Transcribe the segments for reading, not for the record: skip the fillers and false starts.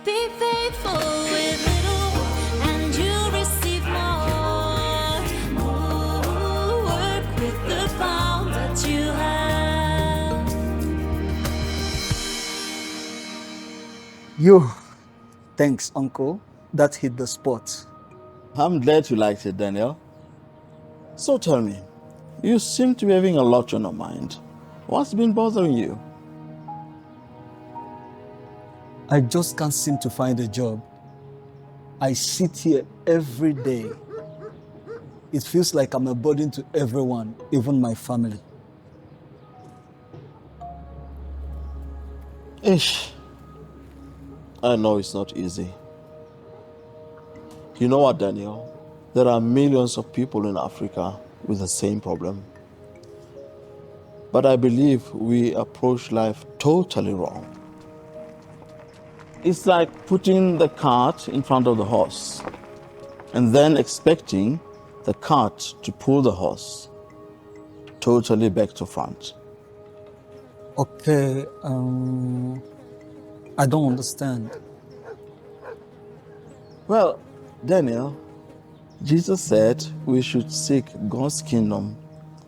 Be faithful with little, and you'll receive more. Ooh, work with the pound that you have. Yo, thanks, Uncle. That hit the spot. I'm glad you liked it, Daniel. So tell me, you seem to be having a lot on your mind. What's been bothering you? I just can't seem to find a job. I sit here every day. It feels like I'm a burden to everyone, even my family. Ish. I know it's not easy. You know what, Daniel? There are millions of people in Africa with the same problem. But I believe we approach life totally wrong. It's like putting the cart in front of the horse and then expecting the cart to pull the horse totally back to front. Okay, I don't understand. Well, Daniel, Jesus said we should seek God's kingdom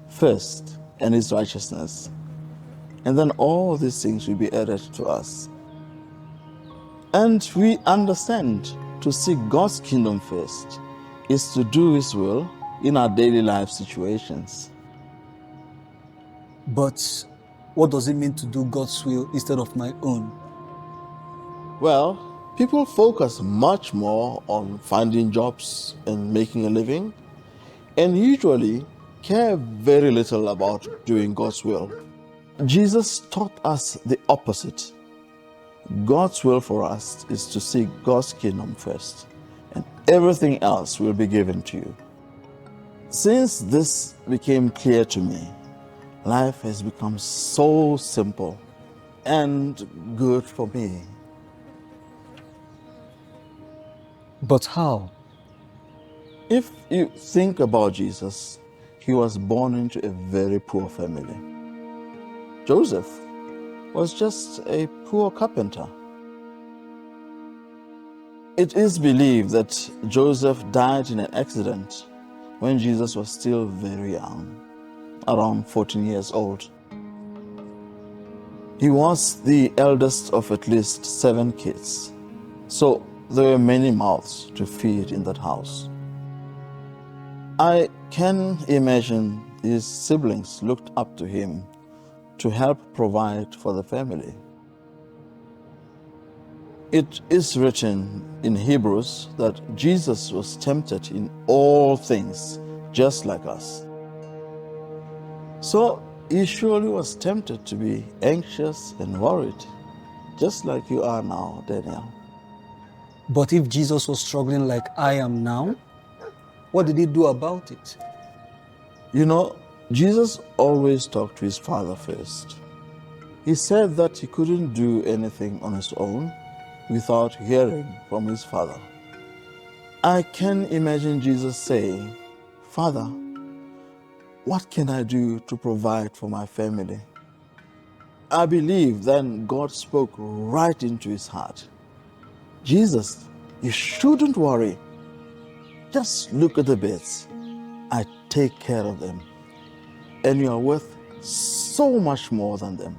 first and his righteousness, and then all these things will be added to us. And we understand to seek God's kingdom first is to do his will in our daily life situations. But what does it mean to do God's will instead of my own? Well, people focus much more on finding jobs and making a living, and usually care very little about doing God's will. Jesus taught us the opposite. God's will for us is to seek God's kingdom first, and everything else will be given to you. Since this became clear to me, life has become so simple and good for me. But how? If you think about Jesus, he was born into a very poor family. Joseph was just a poor carpenter. It is believed that Joseph died in an accident when Jesus was still very young, around 14 years old. He was the eldest of at least 7 kids, so there were many mouths to feed in that house. I can imagine his siblings looked up to him to help provide for the family. It is written in Hebrews that Jesus was tempted in all things, just like us. So he surely was tempted to be anxious and worried, just like you are now, Daniel. But if Jesus was struggling like I am now, what did he do about it? You know, Jesus always talked to his Father first. He said that he couldn't do anything on his own without hearing from his Father. I can imagine Jesus saying, "Father, what can I do to provide for my family?" I believe then God spoke right into his heart. "Jesus, you shouldn't worry. Just look at the birds. I take care of them. And you are worth so much more than them."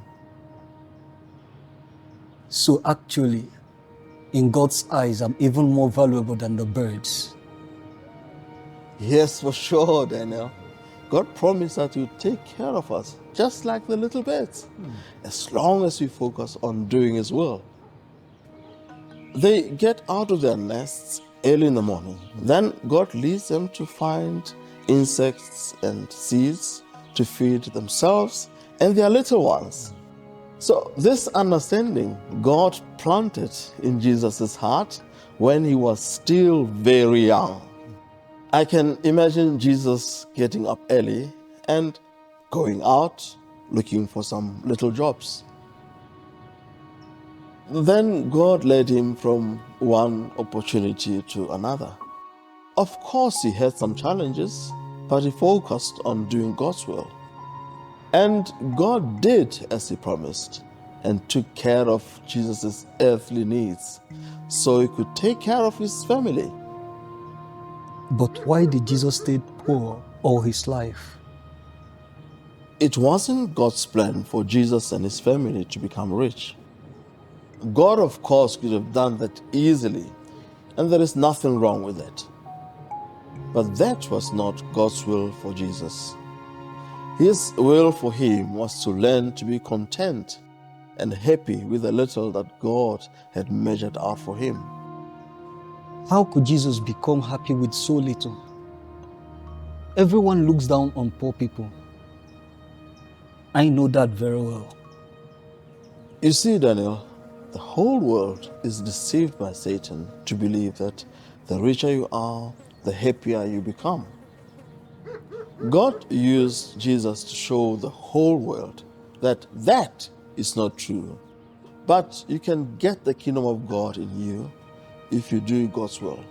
So actually, in God's eyes, I'm even more valuable than the birds. Yes, for sure, Daniel. God promised that He would take care of us, just like the little birds, as long as we focus on doing His will. They get out of their nests early in the morning. Then God leads them to find insects and seeds to feed themselves and their little ones. So this understanding God planted in Jesus' heart when he was still very young. I can imagine Jesus getting up early and going out looking for some little jobs. Then God led him from one opportunity to another. Of course, he had some challenges, but he focused on doing God's will. And God did as he promised, and took care of Jesus' earthly needs so he could take care of his family. But why did Jesus stay poor all his life? It wasn't God's plan for Jesus and his family to become rich. God, of course, could have done that easily, and there is nothing wrong with it. But that was not God's will for Jesus. His will for him was to learn to be content and happy with the little that God had measured out for him. How could Jesus become happy with so little? Everyone looks down on poor people. I know that very well. You see, Daniel, the whole world is deceived by Satan to believe that the richer you are, the happier you become. God used Jesus to show the whole world that that is not true. But you can get the kingdom of God in you if you do God's will.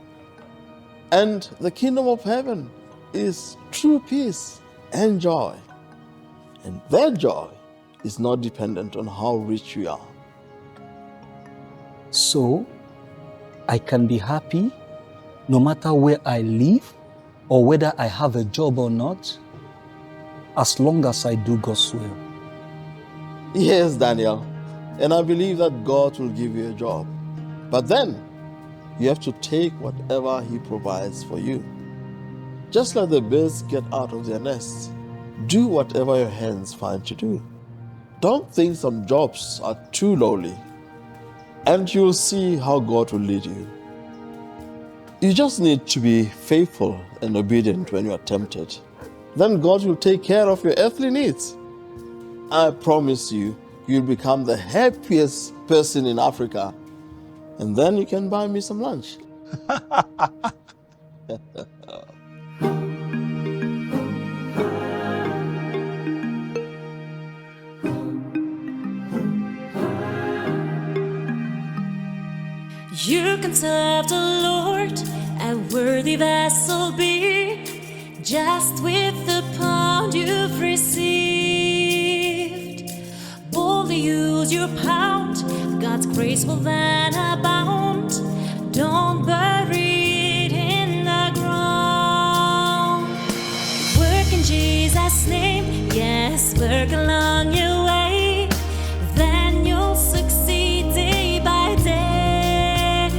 And the kingdom of heaven is true peace and joy. And that joy is not dependent on how rich you are. So, I can be happy no matter where I live or whether I have a job or not, as long as I do God's will. Yes, Daniel, and I believe that God will give you a job. But then, you have to take whatever He provides for you. Just like the birds get out of their nests, do whatever your hands find to do. Don't think some jobs are too lowly, and you'll see how God will lead you. You just need to be faithful and obedient when you are tempted. Then God will take care of your earthly needs. I promise you, you'll become the happiest person in Africa. And then you can buy me some lunch. You can serve the Lord, a worthy vessel be, just with the pound you've received. Boldly use your pound, God's grace will then abound. Don't bury it in the ground. Work in Jesus' name, yes, work along your way. Then you'll succeed day by day.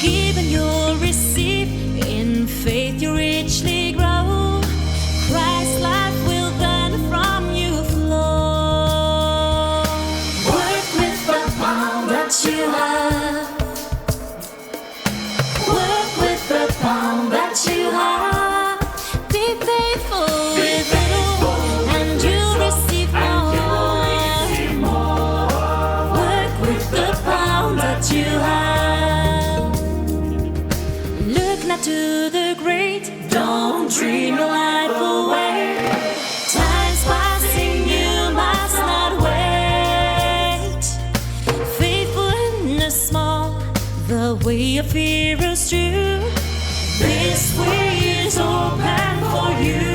Give and you'll receive, in faith you richly grow. Christ's life will then from you flow. Work with the pound that you have. Work with the pound that you have. Be faithful with little, and you'll receive more. Work with the pound that you have. Look not to the great, don't dream your life away. Time's passing, you must not wait. Faithful in the small, the way of heroes true. This way is open for you.